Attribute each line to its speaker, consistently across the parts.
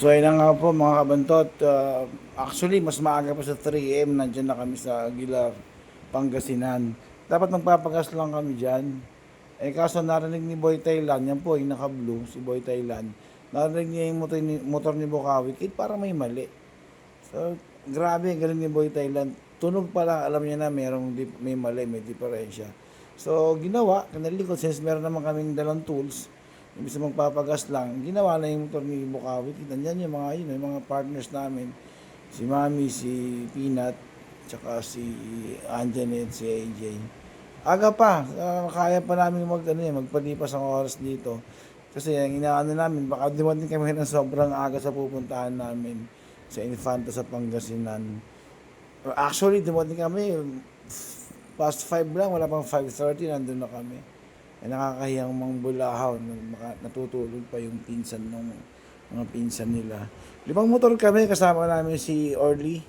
Speaker 1: So ayun na nga po mga kabantot. Actually, mas maaga pa sa 3 AM. Nandiyan na kami sa Aguilar, Pangasinan. Dapat magpapagas lang kami dyan. Eh kaso narinig ni Boy Thailand, yan po yung naka-blue, si Boy Thailand. Narinig niya yung motor ni Bukawi Kid, para may mali. So grabe, galing ni Boy Thailand. Tunog pa lang, alam niya na may mali, may diferensya. So ginawa, kanalikod, since meron naman kaming dalang tools, imbis na magpapagas lang, ginawa na yung motor ni Bukawi. Nandiyan yung mga partners namin. Si Mami, si Peanut, tsaka si Anjanet, si AJ. Aga pa, kaya pa namin magpalipas ang oras dito. Kasi ang inaano namin, baka dumating kami ng sobrang aga sa pupuntahan namin sa Infanta sa Pangasinan. Actually, dumating kami, past 5 lang, wala pang 5:30, nandun na kami. Nakakahiyang mangbulahaw, natutulog pa yung pinsan ng mga pinsan nila. 5 motor kami, kasama namin si Orly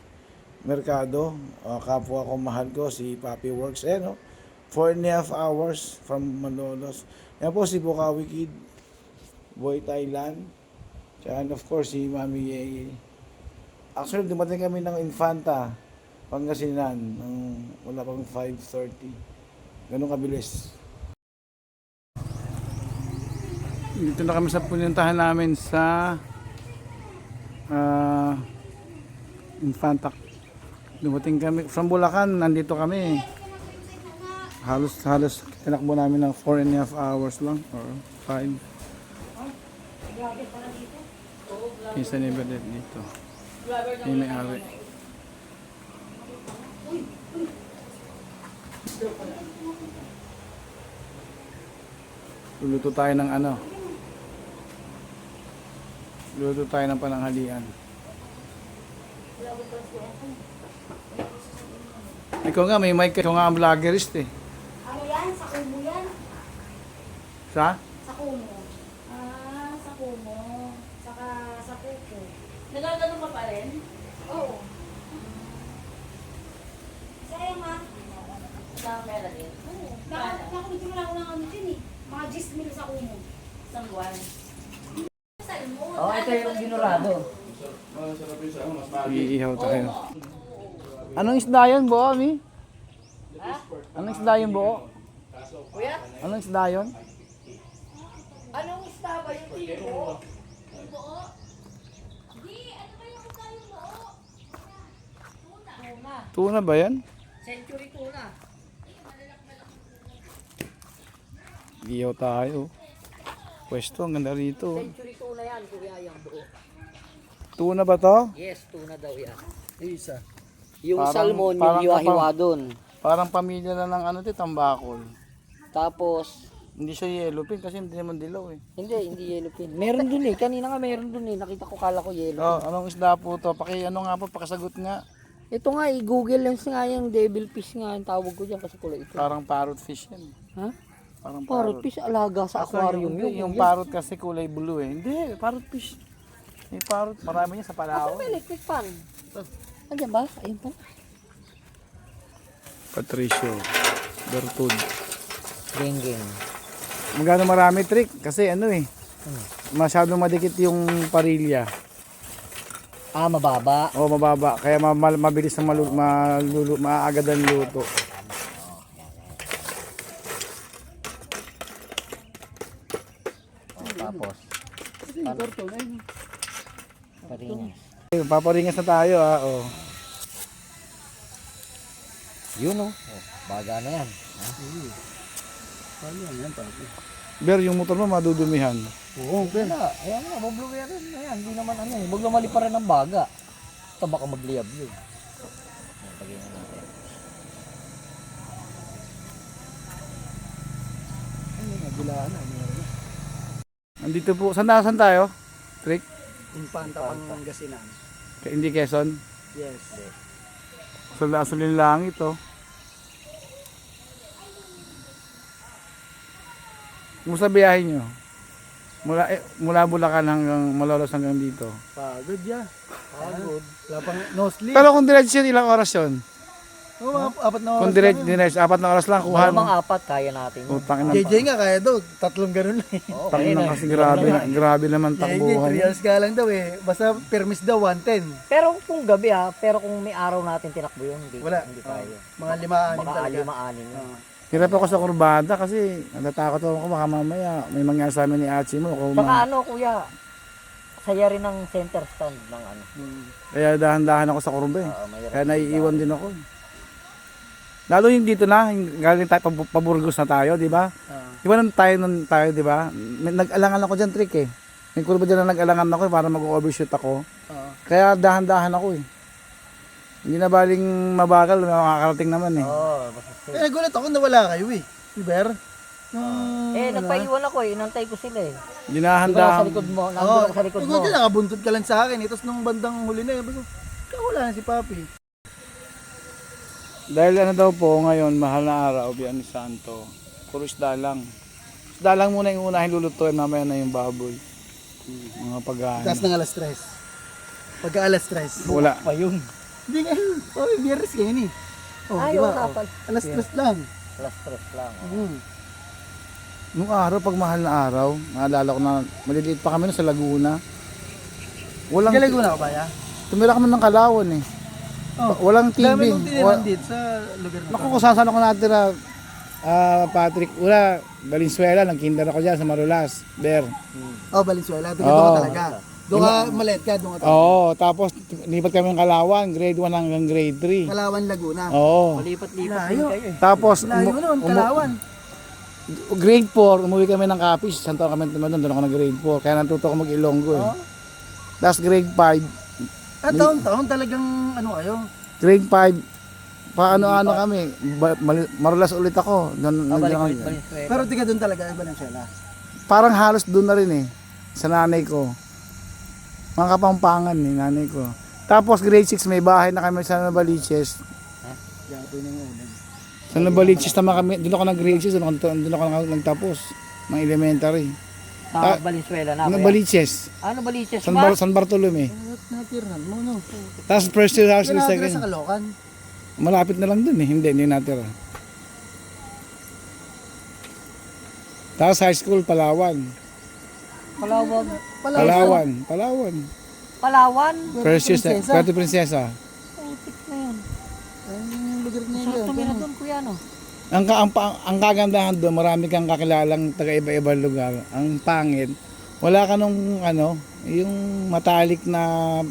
Speaker 1: Mercado, kapwa ko mahal ko, si Papi Works, 4.5 hours from Malolos. Yan po si Bukawi Kid, Boy Thailand, and of course si Mami Yeye. Actually, dumating kami ng Infanta, Pangasinan, wala pang 5:30. Ganun kabilis. Dito na kami sa pununtahan namin sa Infanta. Dumating kami from Bulacan, nandito kami. Halos tinakbo namin ng 4.5 hours lang or 5. Isa ni Bernard dito. Yung may-ari. Luluto tayo ng Luto tayo ng pananghalian. Ikaw nga, may mic. Ikaw nga ang vloggerist eh.
Speaker 2: Ano yan? Sa Kumu yan?
Speaker 1: Sa?
Speaker 2: Sa Kumu. Sa Kumu. Saka sa Kuku. Nagagano ka pa rin? Oo. Sayang ha? Sa Mera din? Oo. Nakakulitin mo lang ako ng ano din eh. Mga 10 mil sa Kumu. Isang buwan.
Speaker 3: Ito yung ginurado.
Speaker 1: Iihaw tayo. Anong isda yun, Bo, Ami?
Speaker 2: Ha?
Speaker 1: Anong isda yun, Bo?
Speaker 2: Kuya?
Speaker 1: Anong isda yun?
Speaker 2: Anong isda ba yung tiko?
Speaker 1: Tuna ba yan?
Speaker 2: Century tuna.
Speaker 1: Iihaw tayo. Pwesto, ang ganda rito.
Speaker 3: Century tuna yan, kuya, yung buo.
Speaker 1: Tuna ba to?
Speaker 3: Yes, tuna daw yan.
Speaker 1: Isa.
Speaker 3: Yung
Speaker 1: Parang-
Speaker 3: salmon,
Speaker 1: parang
Speaker 3: yung hiwa-hiwa dun.
Speaker 1: Parang pamilya lang ng tambakol.
Speaker 3: Tapos,
Speaker 1: Hindi siya yellowfin kasi hindi naman dilaw eh.
Speaker 3: hindi yellowfin. Meron dun eh, kanina nga meron dun eh. Nakita ko, kala ko yellow.
Speaker 1: Oh, anong isda po to? Pakasagot nga.
Speaker 3: Ito nga, i-google lens nga yung devil fish nga, yung tawag ko dyan kasi kulay ito.
Speaker 1: Parang parrot fish yan.
Speaker 3: Ha?
Speaker 1: Parang
Speaker 3: Parrot fish, alaga sa
Speaker 1: Kaso
Speaker 3: aquarium
Speaker 1: yung
Speaker 3: yun.
Speaker 1: parrot kasi kulay blue eh. Hindi, parrot fish. May parrot, marami niya sa Palawan.
Speaker 3: Asan may electric fan? Andiyan ba? Ayun pa.
Speaker 1: Patricio Bertud.
Speaker 3: Geng.
Speaker 1: Magkano marami trick? Kasi masyadong madikit yung parilya.
Speaker 3: Mababa.
Speaker 1: O mababa, kaya mabilis na maaagad ang luto.
Speaker 3: Tapos, paringas.
Speaker 1: Paparingas na tayo oh.
Speaker 3: Yun o. Baga na yan.
Speaker 1: Ber, yung motor mo madudumihan.
Speaker 3: Oo, pera. Ayan nga, mabluya rin. Ayan, hindi naman Huwag na mali pa rin ang baga. Ito baka magliyab yun. Lagyan na natin.
Speaker 1: Andito po, saan tayo? Trick?
Speaker 3: Infanta Pangasinan.
Speaker 1: Hindi Quezon?
Speaker 3: Yes.
Speaker 1: Asol yung langit Kumusta biyahe nyo? Mula Bulacan hanggang Malolos hanggang dito.
Speaker 3: Pagod ya. Pagod. Wala pang no sleep.
Speaker 1: Pero kung diretso yun, ilang oras yun?
Speaker 4: Oo, mga 4 na oras.
Speaker 1: Kung direct, 4 na oras lang kuha.
Speaker 3: Malamang 4, kaya natin yun.
Speaker 1: Utang ina.
Speaker 4: JJ nga kaya daw, 3 ganun lang.
Speaker 3: Oo,
Speaker 1: Utang
Speaker 3: kaya
Speaker 1: ina
Speaker 3: na.
Speaker 1: kasi grabe naman
Speaker 4: JJ,
Speaker 1: takbuhan.
Speaker 4: 3 hours ka lang daw eh. Basta permis daw, 110.
Speaker 3: Pero kung gabi pero kung may araw natin tinakbo yun, hindi,
Speaker 4: Wala.
Speaker 3: hindi tayo.
Speaker 4: Mga 5-6
Speaker 3: Baka
Speaker 4: talaga.
Speaker 3: 5-6 yun.
Speaker 1: Hirap ako sa kurbada kasi natatakot ako baka mamaya may mangyari sa amin ni Achi mo.
Speaker 3: Saka kuya, saya rin ng center stand ng ano.
Speaker 1: Kaya dahan-dahan ako sa kurba eh.
Speaker 3: Mahirap.
Speaker 1: Kaya naiiwan din ako. Lalo yung dito na, galing tayo, paburgos na tayo, di ba? Di ba nun tayo, di ba? Nag-alangan ako dyan, trick eh. May kurba dyan na nag-alangan ako para mag-overshoot ako. Kaya dahan-dahan ako eh. Hindi na baling mabagal, makakarating naman eh.
Speaker 4: Eh, nagulat ako na wala kayo eh. Di Ber? Nung...
Speaker 3: Nagpaiwan ako inantay ko sila eh.
Speaker 1: Dinahan
Speaker 3: Di ba sa
Speaker 1: dahan.
Speaker 3: likod mo, nandun ako sa likod mo.
Speaker 4: Ikaw dyan, nakabuntod ka lang sa akin. Tapos nung bandang huli na, basta, wala na si Papi.
Speaker 1: Dahil ano daw po ngayon, mahal na araw, Biyan ni Santo. Puro isda lang. Isda lang muna yung unahin lulutuin, mamaya na yung baboy. Mga paghahan.
Speaker 4: Tapos ng alas 3. Pagka alas 3.
Speaker 1: Wala.
Speaker 3: Pa yun.
Speaker 4: Hindi ngayon. Oh, biyernes ngayon eh. Oh,
Speaker 3: Ay,
Speaker 4: di ba?
Speaker 3: wala
Speaker 4: Oh,
Speaker 3: pala.
Speaker 4: alas 3 lang.
Speaker 3: Plus stress lang.
Speaker 1: Nung araw, pag mahal na araw, naalala ko na, maliliit pa kami na sa Laguna. Walang,
Speaker 4: Galago na ka ba ya?
Speaker 1: tumira kami ng Kalawan eh. Walang TV.
Speaker 4: Dami mong tiniran dito sa lugar na
Speaker 1: Naku, kung saan ako natira, Patrick, wala, Valenzuela, nag-kinder ako dyan sa Marulas, Ber.
Speaker 4: Oh, Valenzuela. Doon ka talaga. Doon ka maliit ka, doon ka talaga.
Speaker 1: Oo, tapos lipat kami ng Kalawan, grade 1 hanggang grade 3.
Speaker 4: Kalawan, Laguna.
Speaker 1: Oo.
Speaker 3: Malipat-lipat
Speaker 4: Layo.
Speaker 3: din kayo eh.
Speaker 1: Tapos,
Speaker 4: Layo nun, Kalawan.
Speaker 1: grade 4, umuwi kami ng Capiz, isang taon kami doon ako na grade 4, kaya natuto ko mag-Ilonggo eh. Tapos grade 5,
Speaker 4: Taon-taon talagang ano kayo.
Speaker 1: grade 5, paano-ano kami, Marulas ulit ako.
Speaker 3: Balik.
Speaker 4: Pero tiga doon talaga, Valenzuela.
Speaker 1: Parang halos doon na rin eh, sa nanay ko. Mga kapampangan eh, nanay ko. Tapos grade 6, may bahay na kami sa Nabaliches.
Speaker 4: Gato na yung ulan.
Speaker 1: Sa Nabaliches naman kami, doon ako nag-grade 6, doon ako nagtapos ng elementary.
Speaker 3: Sa Valenzuela na.
Speaker 1: Nabaliches,
Speaker 3: Ano Baliches ba?
Speaker 1: San Bartolome.
Speaker 4: Natirhan mo, no?
Speaker 1: Tapos first year house,
Speaker 4: Kaya natira
Speaker 1: second.
Speaker 4: sa Caloocan.
Speaker 1: Malapit na lang dun eh, hindi natira. Tapos high school, Palawan.
Speaker 3: Palawan.
Speaker 1: Palawan.
Speaker 3: Palawan?
Speaker 1: First year,
Speaker 4: Prinsesa.
Speaker 1: Puerto Princesa.
Speaker 3: Putik na yun.
Speaker 4: Ang lugar na yun.
Speaker 3: Sarap tumira doon kuya no?
Speaker 1: Ang kagandahan doon, marami kang kakilalang taga iba-ibang lugar. Ang pangit, wala ka nung yung matalik na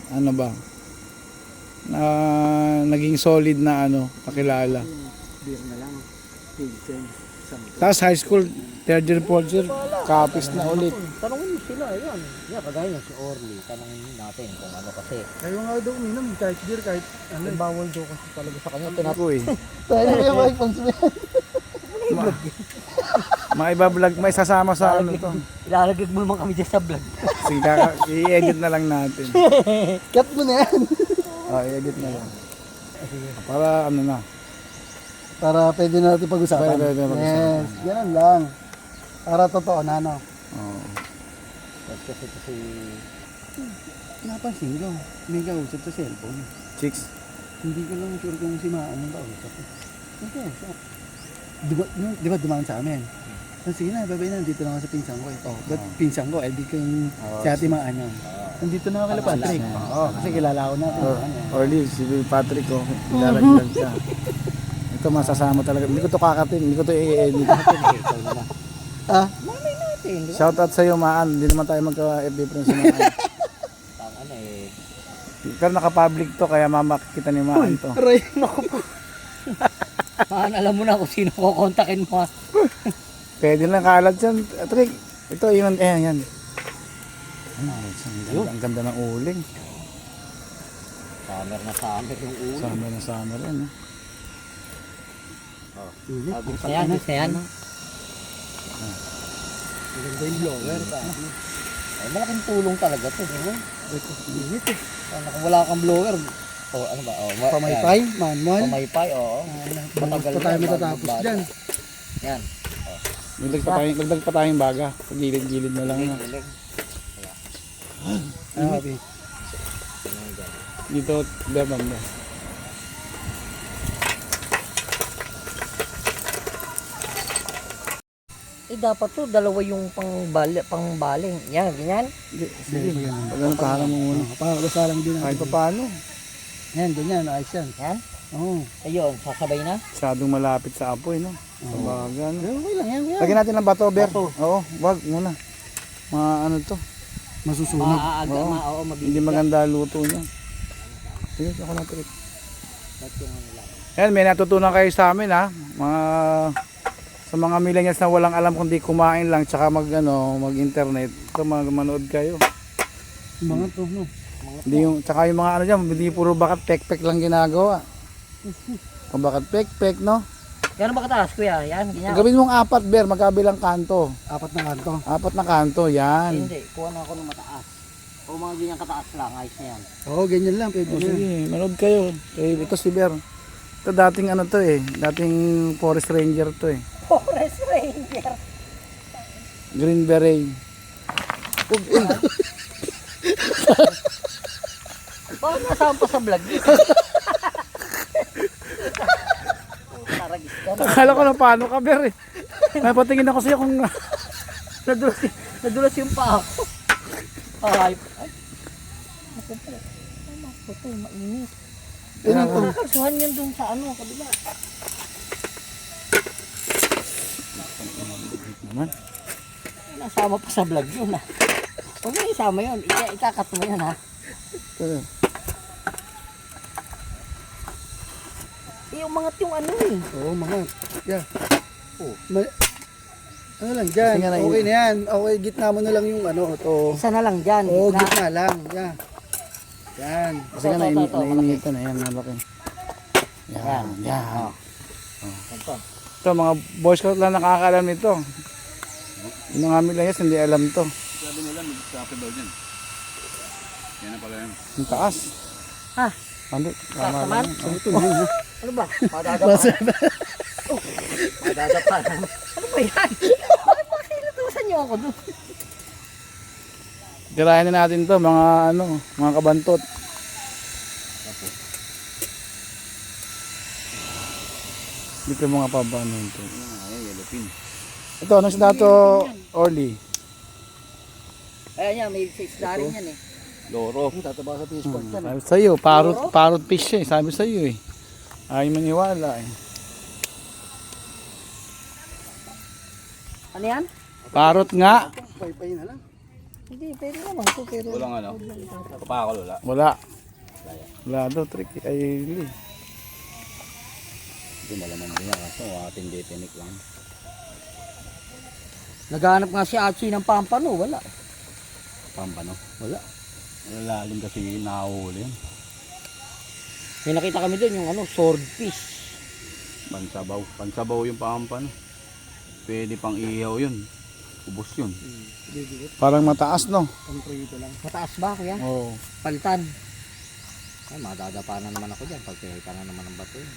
Speaker 1: na naging solid na kakilala.
Speaker 4: Beer na lang. Pilsen.
Speaker 1: Tapos high school, third year, fourth year, Capiz na ulit.
Speaker 3: Tanungin mo sila, yan. Yan, kagaya niya si Orly. Tanungin natin kung ano kasi.
Speaker 4: Kayo nga daw uminom, kahit beer, kahit ano.
Speaker 3: Bawal daw kasi talaga sa kanya.
Speaker 1: Ako eh.
Speaker 4: Tayo na kayo makiponsum yan.
Speaker 1: Maiba-vlog, may sasama sa to.
Speaker 3: Ilalagay mo naman kami dyan sa vlog.
Speaker 1: Sige, i-edit na lang natin.
Speaker 4: Cut mo na yan.
Speaker 1: I-edit na lang. Para na.
Speaker 4: Para pwede natin pag-usapan.
Speaker 1: Pwede pag-usapan.
Speaker 4: Yes, ganun lang. Para totoo na, no?
Speaker 1: Oo.
Speaker 3: Kasi ito si...
Speaker 4: Napansin ko, may kausap sa cellphone.
Speaker 1: Chicks.
Speaker 4: Hindi ko lang sure kung si Maan ang kausap. Okay, so, di ba dumaan sa amin? So, sige na, babay na, dito na ako sa pinsan ko. Ba't pinsan ko? Di ko yung si Ate Maan yun. Nandito na ako kala Patrick. Oo, kasi kilala ko na.
Speaker 1: Orly, si Patrick ko, ilalagdag siya. Ito masasama talaga. Hindi ko to kakatin, hindi ko to i-edit.
Speaker 4: Ah?
Speaker 1: Shout out sa iyo, Maan. Hindi naman tayo magka-FB friends sa Maan.
Speaker 3: Ano eh...
Speaker 1: Pero naka-public to, kaya mamakikita ni Maan to.
Speaker 4: Aray.
Speaker 3: Alam mo na kung sino kukontakin mo.
Speaker 1: Pwede lang kalat yan. Patrick, ito yun, yan. Ang ganda ng uling.
Speaker 3: Summer na summer yung ulo.
Speaker 1: Summer yan.
Speaker 3: Abis na yan, abis na yan. Maganda yung blower. Ay, malaking tulong talaga to. Kung wala kang blower, ano ba?
Speaker 4: Pamaypay, manual.
Speaker 3: Pamaypay, oo.
Speaker 4: Matagal pa tayo matatapos dyan.
Speaker 3: Yan.
Speaker 1: Dagdag pa tayong baga. Gilid-gilid na lang.
Speaker 3: Dilig.
Speaker 4: Sabi.
Speaker 1: Dito, banda.
Speaker 3: dapat to, dalawa yung pang baling. Yan, ganyan.
Speaker 1: Sige, pag ano, paharang mo muna.
Speaker 4: Basta lang din
Speaker 1: Kahit
Speaker 4: natin.
Speaker 1: pa paano.
Speaker 4: Yan, ganyan, ayos yan.
Speaker 3: Yan.
Speaker 4: Oo.
Speaker 3: Ayun, sasabay na.
Speaker 1: Masyadong malapit sa apoy, no? Sa baga, no?
Speaker 4: Okay lang yan, yan.
Speaker 1: Lagyan natin ng bato, Ber.
Speaker 3: Bato.
Speaker 1: Oo, wag muna. Mga ano to.
Speaker 4: Masusunog.
Speaker 3: Maaaga,
Speaker 1: Oo.
Speaker 3: oo, mabibigyan.
Speaker 1: Hindi maganda luto niya. Sige, ako na trip.
Speaker 3: Ba't yung ano lang?
Speaker 1: Yan, may natutunan kayo sa amin, ha? Sa mga millennials na walang alam kundi kumain lang tsaka mag-internet. Ito, manood kayo.
Speaker 4: Mga to, no?
Speaker 1: Hindi yung, tsaka yung mga ano dyan, hindi puro bakat pek-pek lang ginagawa. Kung bakat pek-pek, no?
Speaker 3: Gano'n ba kataas, kuya? Yan, ganyan.
Speaker 1: Gawin mong 4, Ber, magkabilang kanto.
Speaker 4: 4 na kanto.
Speaker 1: 4 na kanto, yan.
Speaker 3: Hindi, kuha na ako ng mataas. O mga ganyan kataas lang, ayos na yan.
Speaker 4: Oo, ganyan lang, pwede
Speaker 1: O,
Speaker 4: na.
Speaker 1: sige, manood kayo. Ito si Ber. Ito dating ano to eh, dating forest ranger to eh.
Speaker 3: Forest Ranger.
Speaker 1: Green Beret.
Speaker 3: Bakit nasama pa sa vlog? Taragis ka.
Speaker 1: Akala ko na paano ka, Ber eh. Napatingin ako sa'yo kung
Speaker 3: Nadulas yung paa ko. Ay. Ako po, mainit. Nakakasuhan yun dun sa ano, kabila.
Speaker 1: naman.
Speaker 3: Nasama pa sa vlog yun ha. Huwag mo isama yun. Ikakat mo yun ha.
Speaker 1: Ito.
Speaker 3: Yung mga yung ano eh.
Speaker 4: Oo, mga. Yeah.
Speaker 3: Oh.
Speaker 4: Ano lang dyan,
Speaker 1: Kasi nga
Speaker 4: okay na yan. Okay, gitna mo na lang yung ano, to.
Speaker 3: Isa na lang dyan.
Speaker 4: Oo,
Speaker 3: Na-
Speaker 4: gitna lang. Yeah. Yan.
Speaker 1: Kasi nga
Speaker 3: Ito,
Speaker 1: nainitan na yan, malaki. Yan, yan.
Speaker 3: Oh. Ito.
Speaker 1: Ito, mga boy scout lang nakakaalam nito. Yung mga milayas, hindi alam to.
Speaker 5: Sabi nila, mag-sapi daw dyan. Yan na pala yan.
Speaker 1: Yung taas.
Speaker 3: Ha?
Speaker 1: Hindi, tama
Speaker 3: Sasaman?
Speaker 1: lang.
Speaker 3: Ano ba? Madadapanan. Oh, madadapanan. Ano ba yan? Bakit makilutusan niyo ako doon?
Speaker 1: Tirahin na natin to, mga kabantot. Dito mga pabano ito.
Speaker 5: Ay, yellow pin.
Speaker 1: Ito, anong isda to, Orly?
Speaker 3: Ayan yan, may isda rin yan eh.
Speaker 5: Loro.
Speaker 4: Tataba sa fish pond yan.
Speaker 1: Sabi sa'yo, parrot fish eh. Sabi sa'yo eh. Ayaw maniwala eh.
Speaker 3: Ano yan?
Speaker 1: Parrot nga.
Speaker 4: Pay-pay na lang.
Speaker 3: Hindi, pwede naman ito. Pero
Speaker 5: Walang ano. Kapakal wala.
Speaker 1: Wala. Wala daw, trick. Ay, hindi.
Speaker 5: Hindi malaman din yan. Kaso ating detinik lang.
Speaker 3: naghahanap nga si Achi ng pampano, wala.
Speaker 5: Pampano.
Speaker 3: Wala.
Speaker 5: Lalim kasi nahuli yan.
Speaker 3: May nakita kami doon yung ano, swordfish.
Speaker 5: Pansabaw. Pansabaw yung pampano. Pwede pang ihaw yun. Ubos yun.
Speaker 1: Parang mataas, no?
Speaker 4: Pang-prito lang.
Speaker 3: Mataas ba kuya?
Speaker 1: Oo.
Speaker 3: Palitan. Ay, madadapanan naman ako dyan pag pinalitan na naman ng bato yun.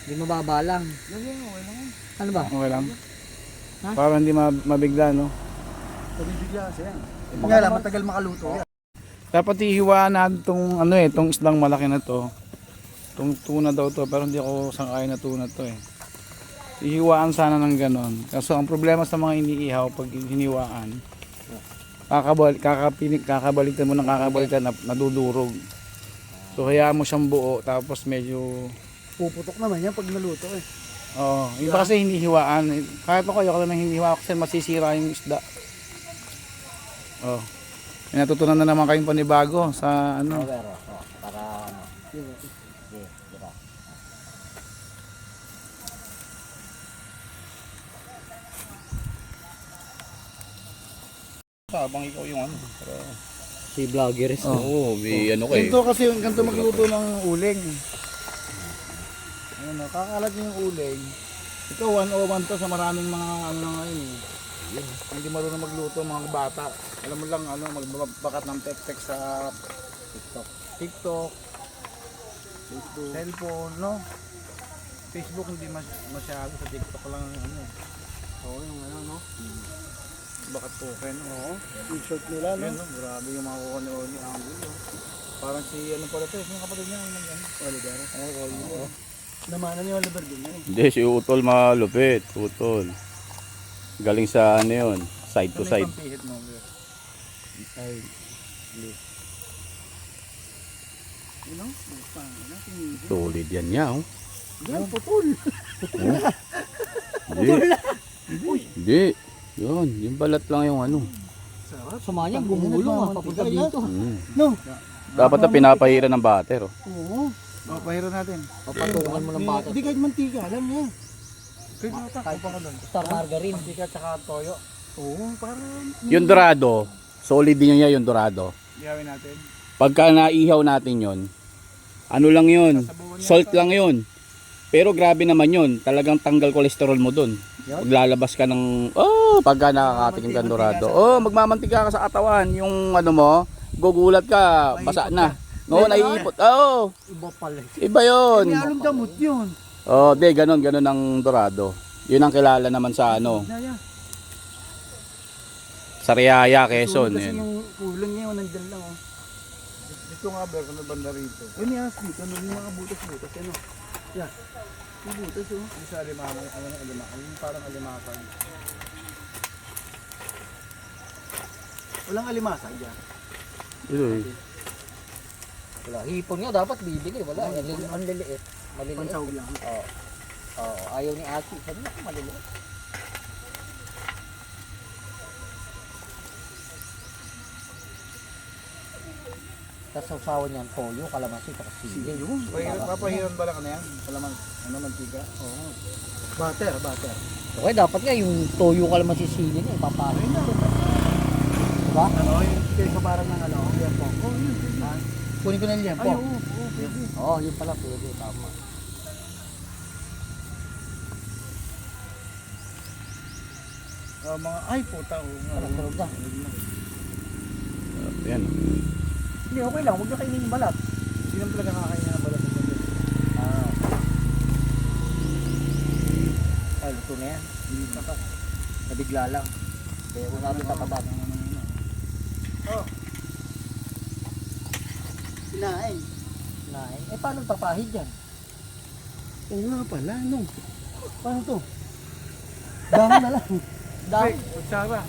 Speaker 3: Hindi mababa lang. Ano ba?
Speaker 1: Okay lang.
Speaker 3: Ha?
Speaker 1: Para hindi mabigla, no?
Speaker 4: Pabibigla kasi yan. Nga lang, matagal makaluto yan.
Speaker 1: Dapat ihiwaan natin itong islang malaki na to. Itong tuna daw to, pero hindi ako sang-ayon na tuna to eh. Ihiwaan sana ng ganon. Kaso ang problema sa mga iniihaw, pag hiniwaan, kakabalikan mo ng kakabalikan na nadudurog. So hayaan mo siyang buo, tapos medyo,
Speaker 4: Puputok naman yan pag naluto eh.
Speaker 1: iba kasi hindi hiwaan. Kahit ako, ayoko lang ng hinihiwa kasi masisira yung isda. May natutunan na naman kayong panibago sa ano.
Speaker 3: Pero, para ano. Sige, tira.
Speaker 5: Habang ikaw yung ano.
Speaker 3: Si vlogger is
Speaker 5: Oo, ano ko eh.
Speaker 1: Ganito kasi yung ganito magluto ng uling. Ayun, kakalat niyo yung uling. Ito 101 to sa maraming mga ano ngayon eh. Hindi marunong magluto mga bata. Alam mo lang magbabakat ng tek-tek sa TikTok, Facebook, cellphone, no? Facebook hindi masyado, sa TikTok lang ano eh.
Speaker 4: Oo, yung ano, no?
Speaker 1: Bakat token, oo.
Speaker 4: T-shirt nila, no?
Speaker 1: Yan, no? Grabe yung mga kuha ni Oli Angulo. Parang si ano pala to, yung kapatid niya, Oliver.
Speaker 4: Namanan yung Oliver din yan.
Speaker 5: Hindi, si Utol malupit. Utol. Galing sa ano yun, side to side.
Speaker 1: Pihit mo, Ber.
Speaker 4: Ay, hindi. You know?
Speaker 5: Solid yan niya, oh.
Speaker 4: Yan, putol.
Speaker 5: Hindi. Yun, yung balat lang yung ano.
Speaker 3: Sumanya, gumulong ah, papunta dito.
Speaker 4: No.
Speaker 5: Dapat na pinapahira ng bater, oh.
Speaker 4: Oo.
Speaker 1: O, pahiro natin.
Speaker 3: Papatungan mo ng bata.
Speaker 4: Hindi kahit mantika, alam niya.
Speaker 3: Kahit star margarine. Hindi tsaka toyo.
Speaker 4: Oo, parang...
Speaker 5: Yung dorado, solid din niya yung dorado.
Speaker 1: Gawin natin.
Speaker 5: Pagka naihaw natin yon, ano lang yun, salt lang yun. Pero grabe naman yun, talagang tanggal kolesterol mo dun. Maglalabas ka ng, pagka nakakatikim ka ng dorado. Magmamantika ka sa katawan, yung ano mo, gugulat ka, basa na. No, naiipot.
Speaker 3: Iba pala.
Speaker 5: Iba yun.
Speaker 4: May along damot yun.
Speaker 5: Ganon ang dorado. Yun ang kilala naman sa ano,
Speaker 4: Naya.
Speaker 5: sa Riaya, Quezon.
Speaker 4: Kasi
Speaker 5: Yun.
Speaker 4: yung kulong niya, yung nandyan lang. Oh.
Speaker 1: Dito nga, Ber, kung banda rito.
Speaker 4: Ay, may ask dito. Ano yung mga butas-butas? Ano? Yeah. Yung butas, oh.
Speaker 1: Yung sa alimakan, yung parang alimakan.
Speaker 4: Walang alimasa dyan.
Speaker 5: Ito eh.
Speaker 3: Wala. Hipon nga dapat bibili. Wala. Ang liliit. Maliliit.
Speaker 4: Pansahog lang.
Speaker 3: Oo. Ayaw ni Aki. Sabi na maliliit. Tapos sausawan niyan, toyo, kalamansi, tapos sili.
Speaker 1: Papahiran ba lang na yan? Kalaman, mantika?
Speaker 4: Oo. Butter.
Speaker 3: Okay, dapat nga yung toyo, kalamansi, sili niya, ipapalo na. Diba?
Speaker 4: Ano, yung kaysa parang ng ano, liempo. Oh, yun.
Speaker 3: Kunin ko na yung
Speaker 4: Ay,
Speaker 3: liempo.
Speaker 4: oo. Pwede.
Speaker 3: Oo, yun pala, pwede, tama.
Speaker 1: Ay, puta.
Speaker 3: Sarap na.
Speaker 5: Yan.
Speaker 3: Hindi, okay lang, huwag na kainin yung balat.
Speaker 1: Sino talaga nakakain na pala sa ganito?
Speaker 3: Ay, luto na yan. Nabigla lang. Kaya kung namin tatabat.
Speaker 4: Kinain.
Speaker 3: Nain. Paano papahid yan?
Speaker 4: Oo nga pala, ano? Paano to? Dahon na lang.
Speaker 3: Dahon.
Speaker 1: Kutsara.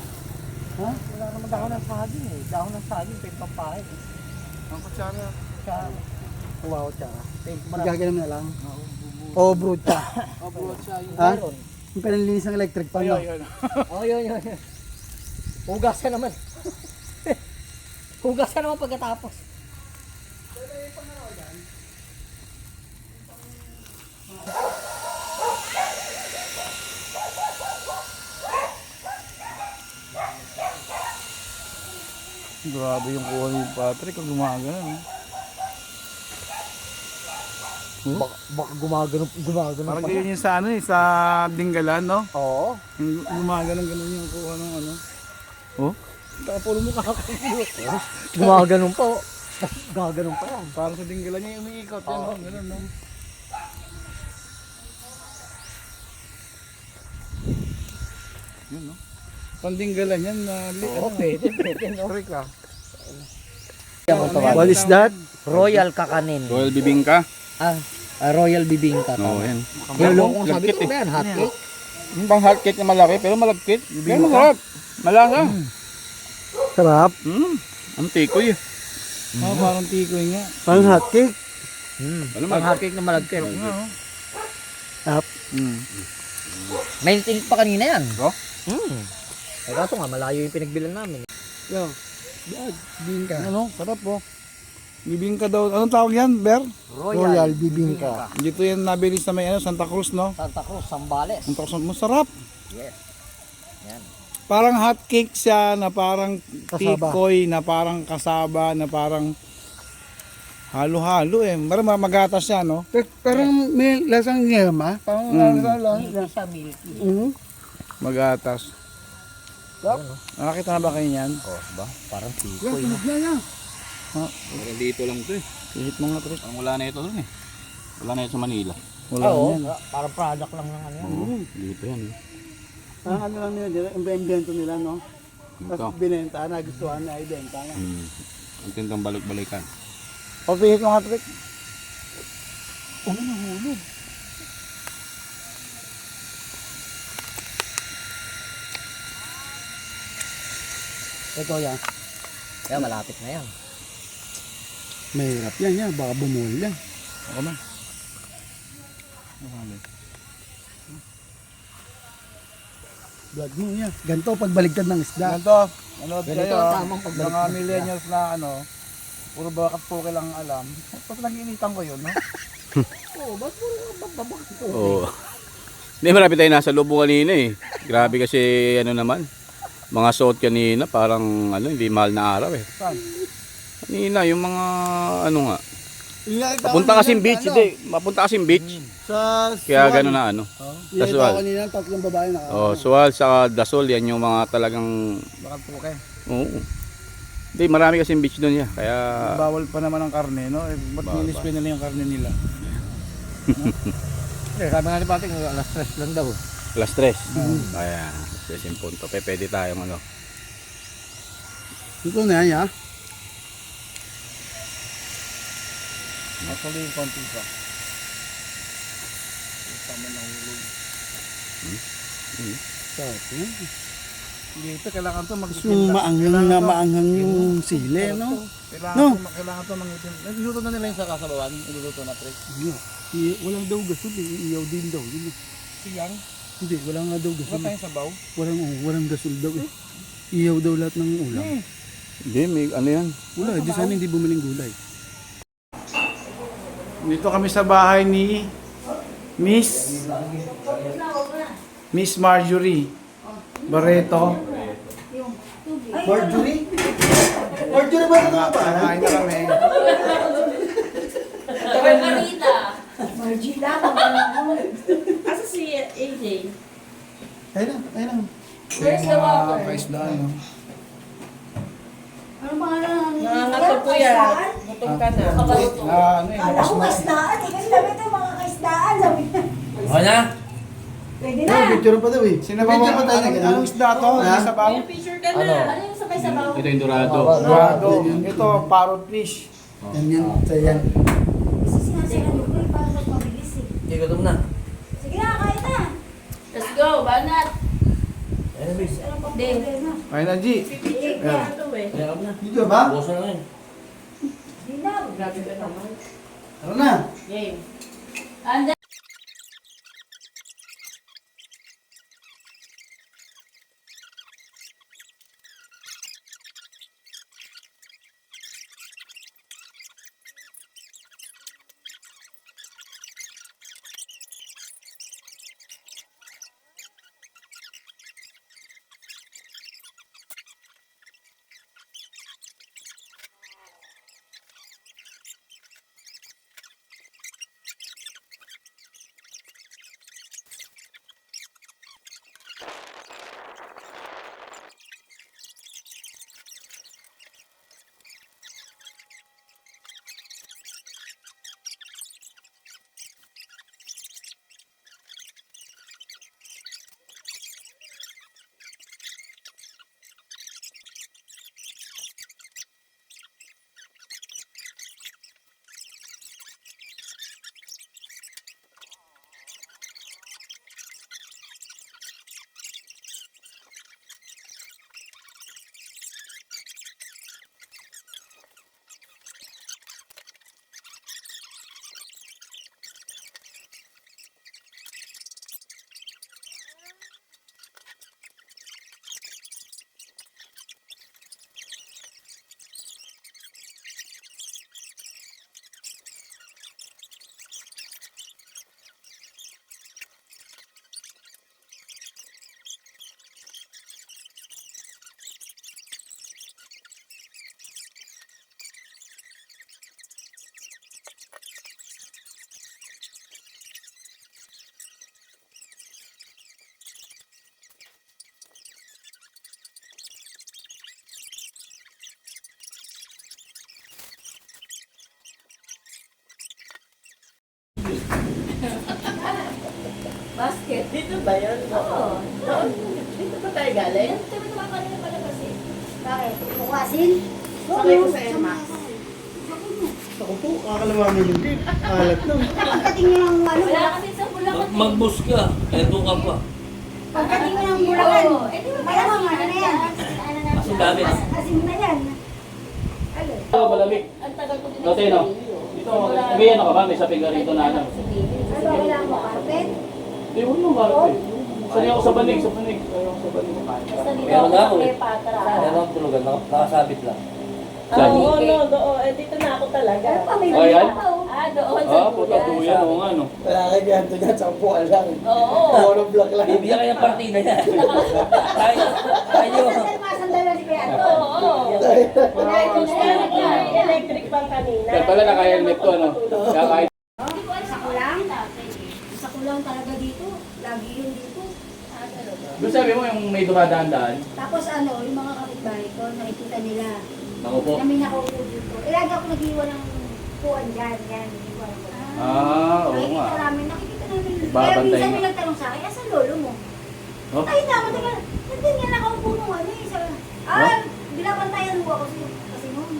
Speaker 4: Ha?
Speaker 3: Wala naman dahon ng saging eh. Dahon ng saging, pwede papahid.
Speaker 1: Ang kutsara.
Speaker 3: Siya, kuwaw siya.
Speaker 4: Gagalam na lang. Oo, brood ka. Ha?
Speaker 3: Meron.
Speaker 4: Yung pinanlinis ng electric pan, no?
Speaker 3: Oh, yun. Hugas ka naman. Hugas ka naman pagkatapos.
Speaker 1: Grabe yung kuha ni Patrick kung gumagano.
Speaker 3: Baka gumagano.
Speaker 1: Parang ganyan yung sa ano eh, sa Dinggalan, no?
Speaker 3: Oo.
Speaker 1: Yung gumagano yung kuha ng ano. Oh?
Speaker 3: Pulo mo kakakulo. Gumagano pa. Gaganon pa yan.
Speaker 1: Parang sa Dinggalan niya yung umiikot. Yan, no? Ganun, no? Yun, no? Pandinggalan yan na
Speaker 3: Oo, pwede. No?
Speaker 1: Correct ah.
Speaker 4: What is that?
Speaker 3: Royal kakanin.
Speaker 5: Royal bibingka.
Speaker 3: Royal bibingka.
Speaker 5: Oo, yan.
Speaker 3: Yung kung sabi
Speaker 5: Lagkit
Speaker 3: ko ba yan, hot cake?
Speaker 5: Yung bang hot cake na malaki pero malagkit. Pero masarap. Malasa.
Speaker 4: Sarap.
Speaker 5: Ang tikoy eh.
Speaker 1: Oh, parang tikoy nga.
Speaker 4: Parang hot cake.
Speaker 5: Alam mo,
Speaker 3: Ang hot cake na malagkit.
Speaker 4: Up.
Speaker 3: Maintain pa kanina yan.
Speaker 5: Oh?
Speaker 3: Eh kaso nga, malayo yung pinagbilan namin.
Speaker 4: Yo. Bingka.
Speaker 1: Ano? Sarap po. Bibingka daw. Anong tawag yan, Ber?
Speaker 4: Royal bibingka.
Speaker 1: Dito yan nabili sa may ano, Santa Cruz, no?
Speaker 3: Santa Cruz, Zambales.
Speaker 1: Santa Cruz, masarap.
Speaker 3: Yes. Yan.
Speaker 1: Parang hot cake siya na parang
Speaker 4: Kasaba.
Speaker 1: tikoy, na parang kasaba, na parang halo-halo eh. Parang magatas siya, no?
Speaker 4: Parang may lasang yema. Parang
Speaker 3: Hindi siya milky.
Speaker 1: Magatas. Nakakita na ba kayo niyan?
Speaker 3: Oh, ba? Parang tikoy. No?
Speaker 5: Parang dito lang to eh.
Speaker 1: Hihit mo nga, Trick.
Speaker 5: Parang wala na ito dun eh. Wala na ito sa Manila.
Speaker 1: Wala
Speaker 3: Oo,
Speaker 1: yan.
Speaker 3: parang product lang ng ano yan.
Speaker 5: Oo, dito yan eh.
Speaker 4: Parang ano lang nila, invento nila, no?
Speaker 5: Ito.
Speaker 4: Tapos binenta, nagustuhan na, ibenta na.
Speaker 5: Ang tindang balik-balikan.
Speaker 1: O, pihit mo nga, Trick.
Speaker 4: Ito yan.
Speaker 3: Kaya malapit na yan.
Speaker 4: Mahirap yan. Baka bumuhol yan.
Speaker 1: Ako na.
Speaker 4: Blood mo yan. Ganito pagbaligtad ng isda.
Speaker 1: Ganito, manood
Speaker 3: Ganito
Speaker 1: kayo.
Speaker 3: ang tamang pagbalik
Speaker 1: Mga
Speaker 3: ng
Speaker 1: millennials na ano, puro bakat po lang alam. Ba't nag-iinitan ko yun, no?
Speaker 3: Oo, ba't mo bababak ito?
Speaker 5: Oo. Hindi, marami tayo nasa loob kanina eh. Grabe kasi ano naman. Mga suot kanina, parang ano, hindi mahal na araw eh.
Speaker 1: Saan?
Speaker 5: Kanina, yung mga ano nga.
Speaker 4: Papunta
Speaker 5: Mapunta kasing beach, hindi. Mapunta kasing beach.
Speaker 4: Sa
Speaker 5: Kaya gano'n na ano.
Speaker 4: Ito
Speaker 5: Daswal.
Speaker 4: kanina, tatlong babae na.
Speaker 5: Oh, Suwal sa Dasol, yan yung mga talagang
Speaker 1: Bakat po kayo.
Speaker 5: oo. Hindi, marami kasing beach doon ya. Kaya
Speaker 1: Bawal pa naman ang karne, no? Eh, ba't
Speaker 5: Bawal
Speaker 1: nilispe nila yung karne nila?
Speaker 3: Eh, sabi nga ni Pating, alas 3 lang daw.
Speaker 5: alas 3. Kaya, stress yung punto. Pwede tayong ano.
Speaker 4: Ito na yan, ha?
Speaker 1: Actually, konti pa. Tama na hulog. Dito, kailangan to mag-itim
Speaker 4: So, maanghang yung sili, no?
Speaker 1: Kailangan to mangitim. Niluto na nila yung sa kasabawan. Iluluto na, pre.
Speaker 4: Walang daw gasol eh. Iyaw din daw. Yun, eh.
Speaker 1: Sigang.
Speaker 4: Hindi, wala nga daw
Speaker 1: Wala
Speaker 4: gasol.
Speaker 1: tayong sabaw.
Speaker 4: Walang gasol daw eh. Iyaw daw lahat ng ulam.
Speaker 5: Hindi, may ano yan.
Speaker 4: Wala, di sana hindi bumiling gulay.
Speaker 1: Dito kami sa bahay ni Miss Marjorie Barreto.
Speaker 4: Marjorie? Marjorie ba ito ba?
Speaker 1: Kakain na kami.
Speaker 2: Margarita.
Speaker 6: Margila,
Speaker 2: Asa si AJ?
Speaker 4: Ayun lang.
Speaker 2: Where's the water?
Speaker 1: Paisdaan, no?
Speaker 6: ano pangalan ng
Speaker 2: Nangangatog ko yan. Gutom ka na. Kabalutong.
Speaker 1: Ano eh,
Speaker 6: Kala ko kaisdaan eh, kasi sabi ito mga kaisdaan, sabi niya.
Speaker 3: O na?
Speaker 6: Pwede na.
Speaker 4: Picture pa daw eh.
Speaker 1: Sinabaw
Speaker 4: Picture pa tayo na ganun.
Speaker 1: Anong isda to? May sabaw?
Speaker 2: May picture ka na. Ano yung sabay sabaw?
Speaker 5: Ito yung dorado.
Speaker 1: Dorado. Ito, parrot fish.
Speaker 4: Yan. Sa yan.
Speaker 6: Kasi sinasabi ko eh, para mas mabilis eh.
Speaker 3: Hindi, gutom na.
Speaker 6: Sige na, kain na.
Speaker 2: Let's go, banat.
Speaker 3: Ayun na, bis.
Speaker 6: Ano pang
Speaker 2: Hindi.
Speaker 6: problema?
Speaker 1: Ayun na, G.
Speaker 2: Picture ka na to eh.
Speaker 3: Kaya na.
Speaker 4: Video ba?
Speaker 3: Bukas na lang yun.
Speaker 6: Di na.
Speaker 2: Grabe ka naman.
Speaker 4: Tara na.
Speaker 2: Game. And basket. Dito ba yun? Oo. Dito ba tayo galing?
Speaker 6: Dito ba kanina pala kasi? Bakit? Bukasin?
Speaker 2: Sakay ko sa Emma.
Speaker 4: Ako po, kakalawanan yung dip. Alat lang.
Speaker 6: Pagdating nyo ng ano,
Speaker 2: Wala kasi sa Bulacan.
Speaker 3: Mag-bus ka. Eto ka pa.
Speaker 6: pagdating nyo ng Bulacan,
Speaker 2: Oo. Eh, di ba
Speaker 6: malamang ano na yan.
Speaker 2: Ano na?
Speaker 6: Asin na yan. Ano?
Speaker 5: Malamig.
Speaker 2: Ang tagal ko din
Speaker 5: Dati, no? Dito, may ano ka ba? May saping ka rito na ano.
Speaker 6: Ano kailangan mo? Carpet?
Speaker 5: Hindi, huwag mo bakit eh. Sanay ako sa banig, sa banig. Sanay ako sa banig.
Speaker 2: Basta dito
Speaker 3: Meron
Speaker 2: ako
Speaker 3: na
Speaker 2: sa
Speaker 3: ako eh.
Speaker 2: may patra.
Speaker 3: Meron akong tulugan, nakasabit lang.
Speaker 5: Saan?
Speaker 2: Oo, no, doon. Eh, dito na ako talaga.
Speaker 6: Ano pa? May
Speaker 5: Oh, yan?
Speaker 6: pa, oh.
Speaker 2: Ah, doon sa
Speaker 5: Ah, puta tuyan, oo nga no.
Speaker 4: Wala kayo ganito dyan, 10 lang.
Speaker 2: Oo.
Speaker 4: Monoblock lang.
Speaker 3: Hindi kaya partida yan. Tayo.
Speaker 6: Sandala si Kuya Anton.
Speaker 2: Oo.
Speaker 6: Kunain ko na yan.
Speaker 2: Electric pang kanina.
Speaker 5: Kaya pala naka-helmet to ano. Kaya kahit
Speaker 6: Sa kulang? Sa kulang talaga dito. Lagi yun dito.
Speaker 5: doon sabi mo yung may dumadaan-daan.
Speaker 6: Tapos ano, yung mga kapitbahay ko, nakikita nila.
Speaker 5: Naku po.
Speaker 6: Kami nakaupo dito. Lagi ako nag-iwan ng puwan dyan. Yan, nag-iwan ko.
Speaker 5: Ah, oo nga.
Speaker 6: Nakikita namin, nakikita namin. Kaya
Speaker 5: Babantay
Speaker 6: minsan
Speaker 5: mo.
Speaker 6: may nagtanong sa akin, asan lolo mo?
Speaker 5: Oh?
Speaker 6: Ay, naman, taga, nandun yan, nakaupo mo, ano eh. Binabantayan mo ako kasi noon.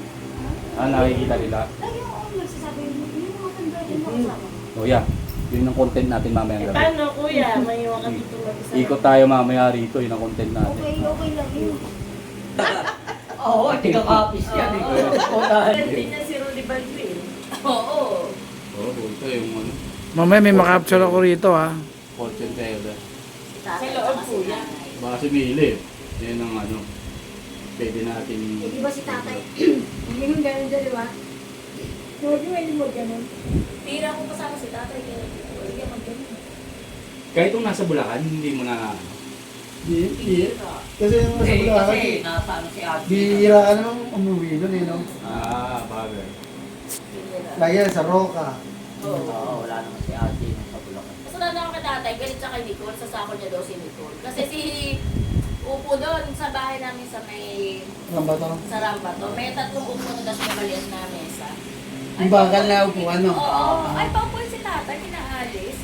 Speaker 5: Ah, nakikita nila.
Speaker 6: Lagi ako nagsasabi, yung mga kandadyan mo kasama.
Speaker 5: Oh yeah. Yun ang content natin mamaya gabi.
Speaker 2: Paano, kuya? May iwan ka dito mag-isa.
Speaker 5: Ikot tayo mamaya rito, yun ang content natin.
Speaker 6: Okay lang yun.
Speaker 3: Oo, tigakapis yan.
Speaker 2: Hindi niya si Rudy Baldwin. Oo.
Speaker 5: Oo, ito yung ano,
Speaker 1: Mamaya may makapture ako rito ha.
Speaker 5: fortune teller.
Speaker 2: Sa loob, kuya.
Speaker 5: Baka si Mili. Yan ang ano. Pwede natin.
Speaker 6: Eh, di ba si tatay? Hindi yung ganun dyan, di ba? Hindi mo ganun.
Speaker 2: Tira ko kasama si tatay. Kaya hindi mag-ganun.
Speaker 5: Kahit kung nasa Bulacan, hindi mo na.
Speaker 4: Hindi. Kasi yung nasa Bulacan,
Speaker 3: nasa ano si Ate.
Speaker 4: bihira ka namang umuwi doon eh, no?
Speaker 5: Ah, bagay.
Speaker 4: Lagi yan sa Roca.
Speaker 3: Oo, wala naman si Ate sa Bulacan.
Speaker 2: Basta na ako kay tatay, galit siya kay Nicole. Sasako niya daw si Nicole. Kasi si upo doon sa bahay namin sa may
Speaker 4: Rambato.
Speaker 2: sa Rambato. May tatlong upo na tapos may maliit na mesa.
Speaker 4: Yung bakal na upuan, no?
Speaker 2: Oo. Ay, paupo si tatay, pinaalis.